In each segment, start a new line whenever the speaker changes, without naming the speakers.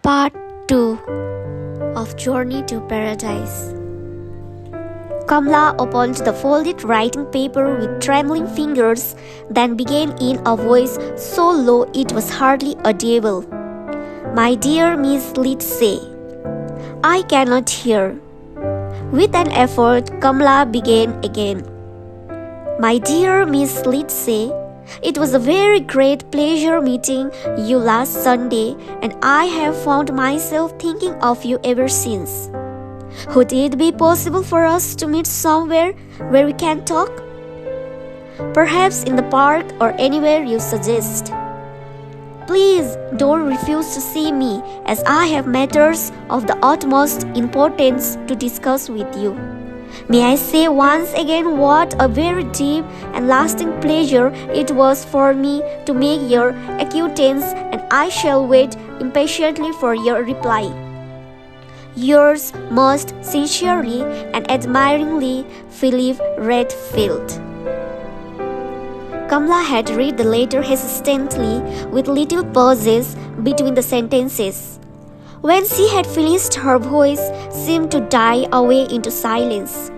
Part 2 of Journey to Paradise. Kamala opened the folded writing paper with trembling fingers, then began in a voice so low it was hardly audible. My dear Miss Lindsay, I cannot hear. With an effort, Kamala began again. My dear Miss Lindsay, it was a very great pleasure meeting you last Sunday, and I have found myself thinking of you ever since. Would it be possible for us to meet somewhere where we can talk? Perhaps in the park or anywhere you suggest. Please don't refuse to see me, as I have matters of the utmost importance to discuss with you. May I say once again what a very deep and lasting pleasure it was for me to make your acquaintance, and I shall wait impatiently for your reply. Yours most sincerely and admiringly, Philip Redfield. Kamala had read the letter hesitantly, with little pauses between the sentences. When she had finished, her voice seemed to die away into silence.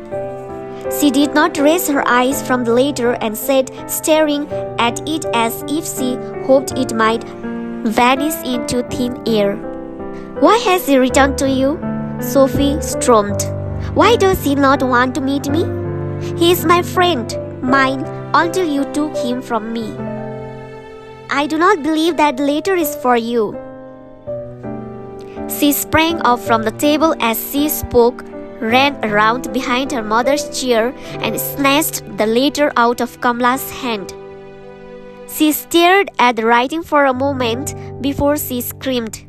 She did not raise her eyes from the letter and sat staring at it as if she hoped it might vanish into thin air. Why has he returned to you? Sophie stormed. Why does he not want to meet me? He is my friend, mine, until you took him from me. I do not believe that letter is for you. She sprang up from the table as she spoke, ran around behind her mother's chair, and snatched the letter out of Kamala's hand. She stared at the writing for a moment before she screamed.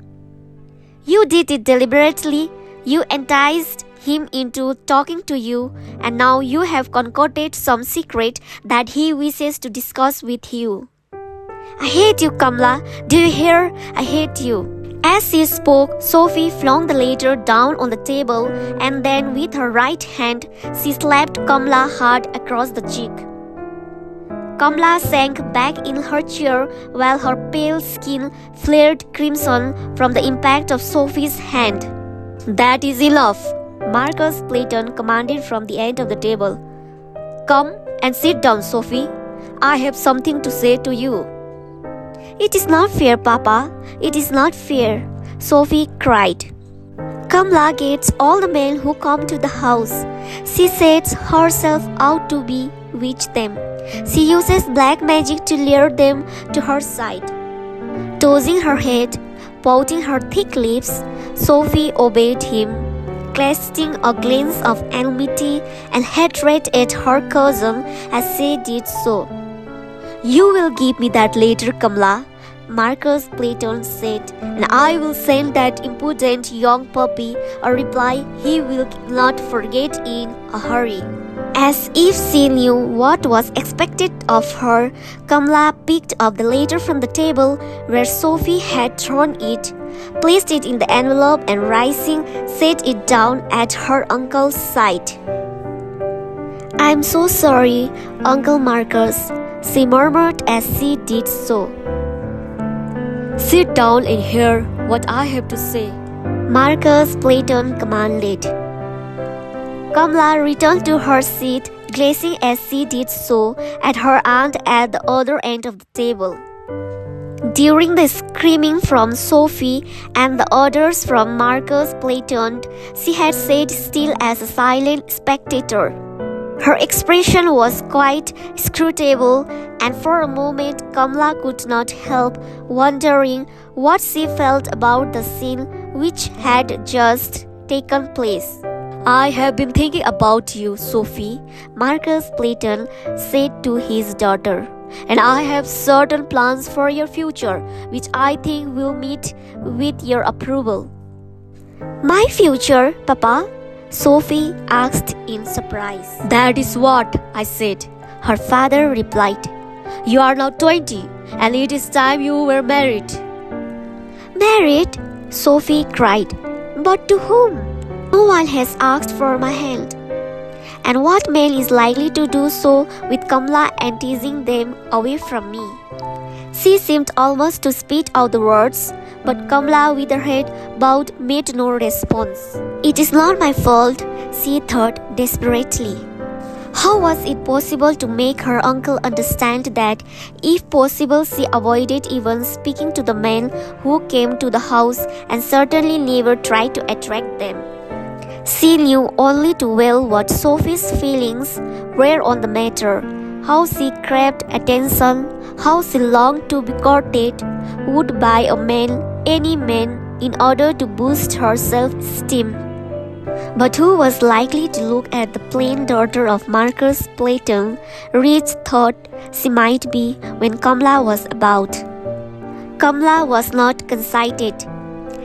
You did it deliberately. You enticed him into talking to you, and now you have concocted some secret that he wishes to discuss with you. I hate you, Kamala. Do you hear? I hate you. As she spoke, Sophie flung the letter down on the table, and then with her right hand, she slapped Kamala hard across the cheek. Kamala sank back in her chair while her pale skin flared crimson from the impact of Sophie's hand. That is enough, Marcus Clayton commanded from the end of the table. Come and sit down, Sophie. I have something to say to you. It is not fair, Papa. It is not fair, Sophie cried. Kamala gets all the men who come to the house. She sets herself out to bewitch them. She uses black magic to lure them to her side. Tossing her head, pouting her thick lips, Sophie obeyed him, casting a glance of enmity and hatred at her cousin as she did so. You will give me that letter, Kamala, Marcus Clayton said, and I will send that impudent young puppy a reply he will not forget in a hurry. As if she knew what was expected of her, Kamala picked up the letter from the table where Sophie had thrown it, placed it in the envelope, and rising, set it down at her uncle's side. I am so sorry, Uncle Marcus, she murmured as she did so. Sit down and hear what I have to say, Marcus Clayton commanded. Kamala returned to her seat, glancing as she did so at her aunt at the other end of the table. During the screaming from Sophie and the orders from Marcus Clayton, she had sat still as a silent spectator. Her expression was quite inscrutable, and for a moment Kamala could not help wondering what she felt about the scene which had just taken place. I have been thinking about you, Sophie, Marcus Clayton said to his daughter, and I have certain plans for your future which I think will meet with your approval. My future, Papa? Sophie asked in surprise. That is what I said, her father replied. You are now 20, and it is time you were married. Married? Sophie cried. But to whom? No one has asked for my hand. And what man is likely to do so with Kamala and teasing them away from me? She seemed almost to spit out the words, but Kamala, with her head bowed, made no response. "It is not my fault," she thought desperately. How was it possible to make her uncle understand that, if possible, she avoided even speaking to the men who came to the house and certainly never tried to attract them? She knew only too well what Sophie's feelings were on the matter, how she craved attention, how she longed to be courted, would by a man, any man, in order to boost her self-esteem. But who was likely to look at the plain daughter of Marcus Platon, Rich thought she might be when Kamala was about? Kamala was not conceited.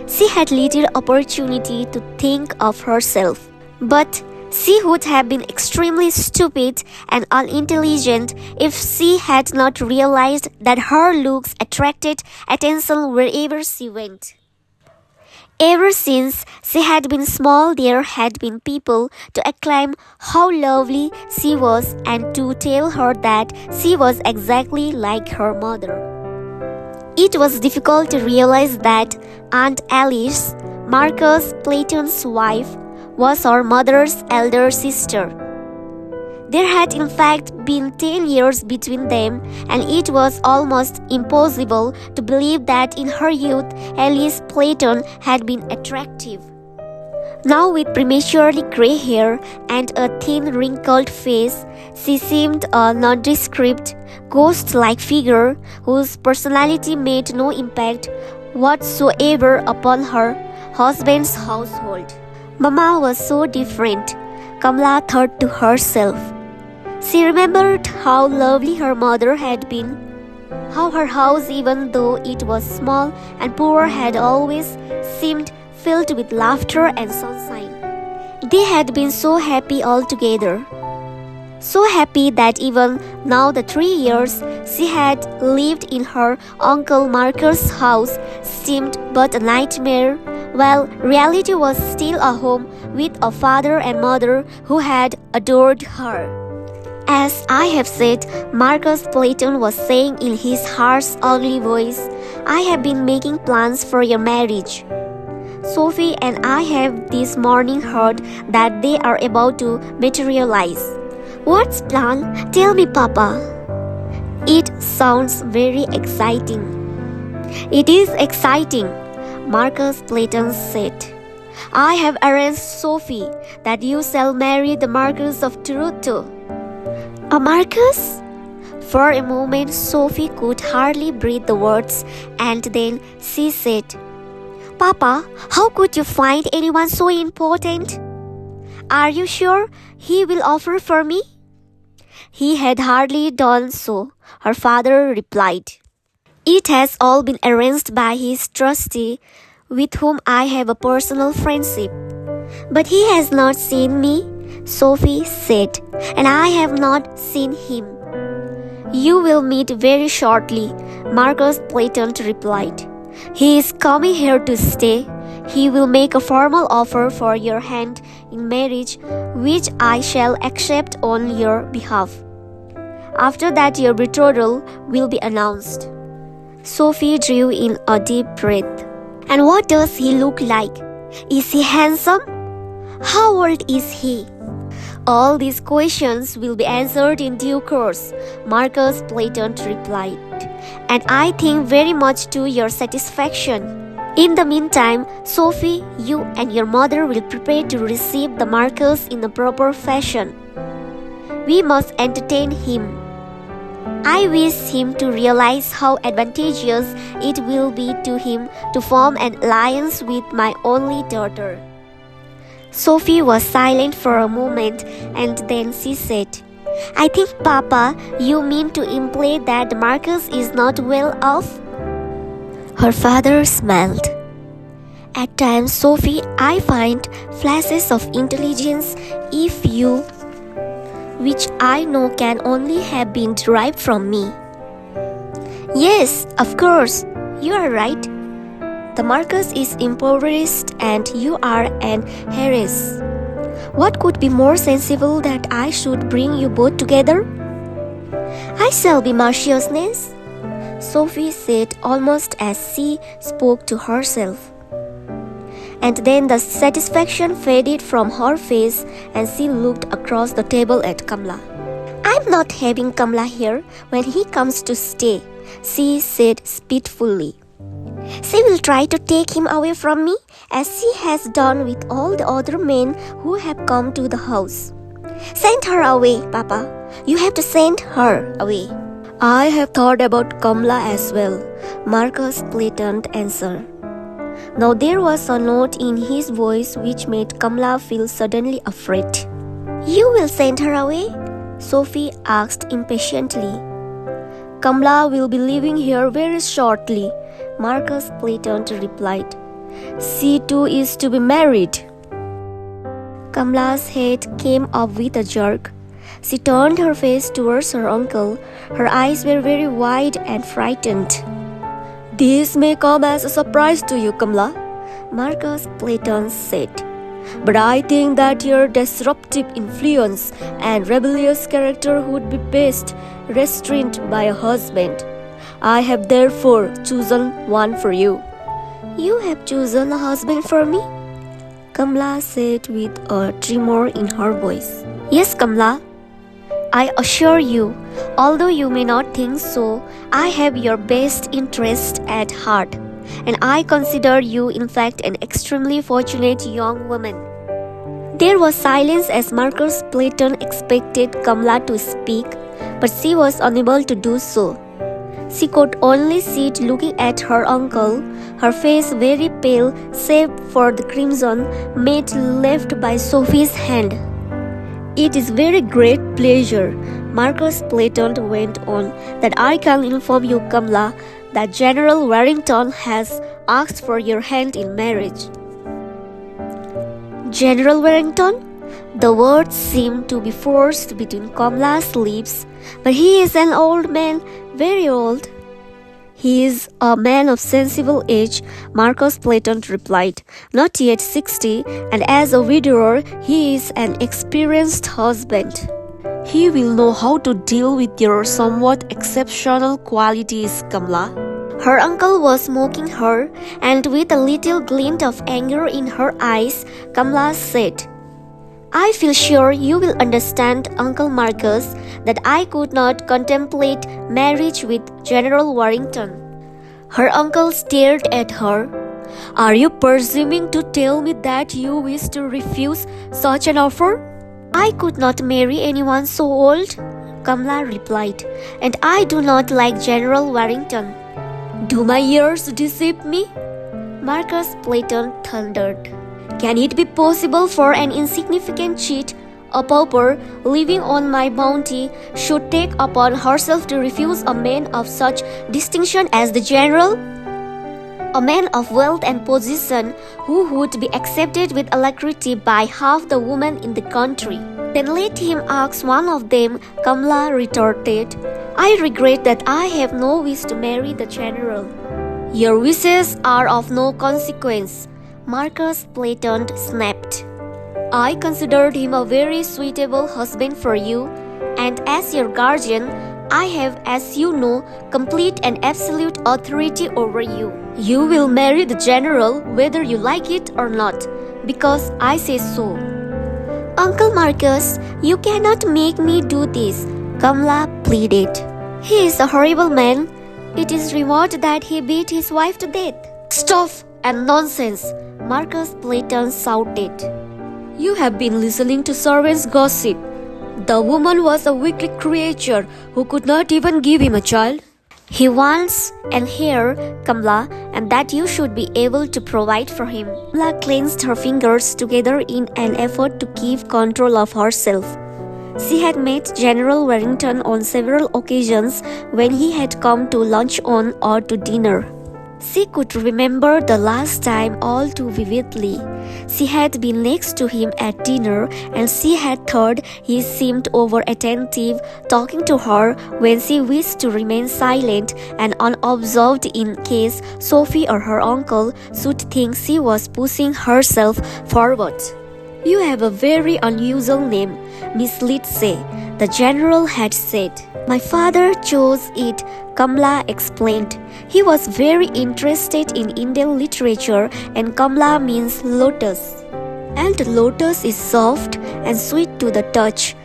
She had little opportunity to think of herself, but she would have been extremely stupid and unintelligent if she had not realized that her looks attracted attention wherever she went. Ever since she had been small, there had been people to acclaim how lovely she was and to tell her that she was exactly like her mother. It was difficult to realize that Aunt Alice, Marcus Platon's wife, was her mother's elder sister. There had in fact been 10 years between them, and it was almost impossible to believe that in her youth Alice Platon had been attractive. Now, with prematurely grey hair and a thin wrinkled face, she seemed a nondescript, ghost-like figure whose personality made no impact whatsoever upon her husband's household. Mama was so different, Kamala thought to herself. She remembered how lovely her mother had been, how her house, even though it was small and poor, had always seemed filled with laughter and sunshine. They had been so happy all together. So happy that even now, the 3 years she had lived in her Uncle Marcus' house seemed but a nightmare, while reality was still a home with a father and mother who had adored her. As I have said, Marcus Platon was saying in his harsh, ugly voice, "I have been making plans for your marriage. Sophie and I have this morning heard that they are about to materialize." "What's plan? Tell me, Papa." "It sounds very exciting." "It is exciting," Marcus Platon said. "I have arranged, Sophie, that you shall marry the Marcus of Toronto." "A Marcus?" For a moment Sophie could hardly breathe the words, and then she said, "Papa, how could you find anyone so important? Are you sure he will offer for me?" "He had hardly done so," her father replied. "It has all been arranged by his trustee, with whom I have a personal friendship." "But he has not seen me," Sophie said, "and I have not seen him." "You will meet very shortly," Marcus Platon replied. "He is coming here to stay. He will make a formal offer for your hand in marriage, which I shall accept on your behalf. After that, your betrothal will be announced." Sophie drew in a deep breath. "And what does he look like? Is he handsome? How old is he?" "All these questions will be answered in due course," Marcus Platon replied, "and I think very much to your satisfaction. In the meantime, Sophie, you and your mother will prepare to receive the Marcus in the proper fashion. We must entertain him. I wish him to realize how advantageous it will be to him to form an alliance with my only daughter." Sophie was silent for a moment, and then she said, "I think, Papa, you mean to imply that Marcus is not well off?" Her father smiled. "At times, Sophie, I find flashes of intelligence which I know can only have been derived from me." "Yes, of course, you are right. The Marcus is impoverished and you are an heiress. What could be more sensible that I should bring you both together?" "I shall be Marchioness," Sophie said almost as she spoke to herself. And then the satisfaction faded from her face and she looked across the table at Kamala. "I'm not having Kamala here when he comes to stay," she said spitefully. "She will try to take him away from me, as she has done with all the other men who have come to the house. Send her away, Papa. You have to send her away." "I have thought about Kamala as well," Marcus Clayton answered. Now there was a note in his voice which made Kamala feel suddenly afraid. "You will send her away?" Sophie asked impatiently. "Kamala will be leaving here very shortly," Marcus Clayton replied. "She too is to be married." Kamala's head came up with a jerk. She turned her face towards her uncle. Her eyes were very wide and frightened. "This may come as a surprise to you, Kamala," Marcus Clayton said. "But I think that your disruptive influence and rebellious character would be best restrained by a husband. I have therefore chosen one for you." "You have chosen a husband for me?" Kamala said with a tremor in her voice. "Yes, Kamala. I assure you, although you may not think so, I have your best interest at heart, and I consider you in fact an extremely fortunate young woman." There was silence as Marcus Clayton expected Kamala to speak, but she was unable to do so. She could only sit looking at her uncle, her face very pale save for the crimson made left by Sophie's hand. "It is very great pleasure," Marcus Clayton went on, "that I can inform you, Kamala, that General Warrington has asked for your hand in marriage." "General Warrington?" The words seemed to be forced between Kamala's lips. "But he is an old man, very old." "He is a man of sensible age," Marcus Clayton replied, "not yet 60, and as a widower, he is an experienced husband. He will know how to deal with your somewhat exceptional qualities, Kamala." Her uncle was mocking her, and with a little glint of anger in her eyes, Kamala said, "I feel sure you will understand, Uncle Marcus, that I could not contemplate marriage with General Warrington." Her uncle stared at her. "Are you presuming to tell me that you wish to refuse such an offer?" "I could not marry anyone so old," Kamala replied, "and I do not like General Warrington." "Do my ears deceive me?" Marcus Clayton thundered. "Can it be possible for an insignificant cheat, a pauper living on my bounty, should take upon herself to refuse a man of such distinction as the General? A man of wealth and position who would be accepted with alacrity by half the women in the country." "Then let him ask one of them," Kamala retorted. "I regret that I have no wish to marry the General." "Your wishes are of no consequence," Marcus Clayton snapped. "I considered him a very suitable husband for you, and as your guardian, I have, as you know, complete and absolute authority over you. You will marry the General whether you like it or not, because I say so." "Uncle Marcus, you cannot make me do this," Kamala pleaded. "He is a horrible man. It is rumored that he beat his wife to death." "Stuff and nonsense!" Marcus Clayton shouted. "You have been listening to servants' gossip. The woman was a wicked creature who could not even give him a child." "He wants an heir, Kamala, and that you should be able to provide for him." Kamala clenched her fingers together in an effort to keep control of herself. She had met General Warrington on several occasions when he had come to luncheon or to dinner. She could remember the last time all too vividly. She had been next to him at dinner, and she had thought he seemed over-attentive, talking to her when she wished to remain silent and unobserved in case Sophie or her uncle should think she was pushing herself forward. "You have a very unusual name, Miss Lindsey," the general had said. My father chose it, Kamala explained. He was very interested in Indian literature and Kamala means lotus. And lotus is soft and sweet to the touch,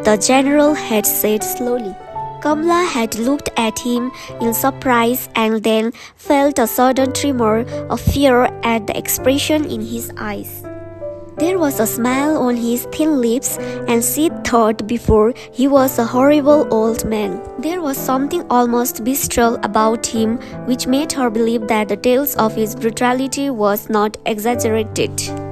the general had said slowly. Kamala had looked at him in surprise and then felt a sudden tremor of fear at the expression in his eyes. There was a smile on his thin lips, and she thought before he was a horrible old man. There was something almost bestial about him which made her believe that the tales of his brutality was not exaggerated.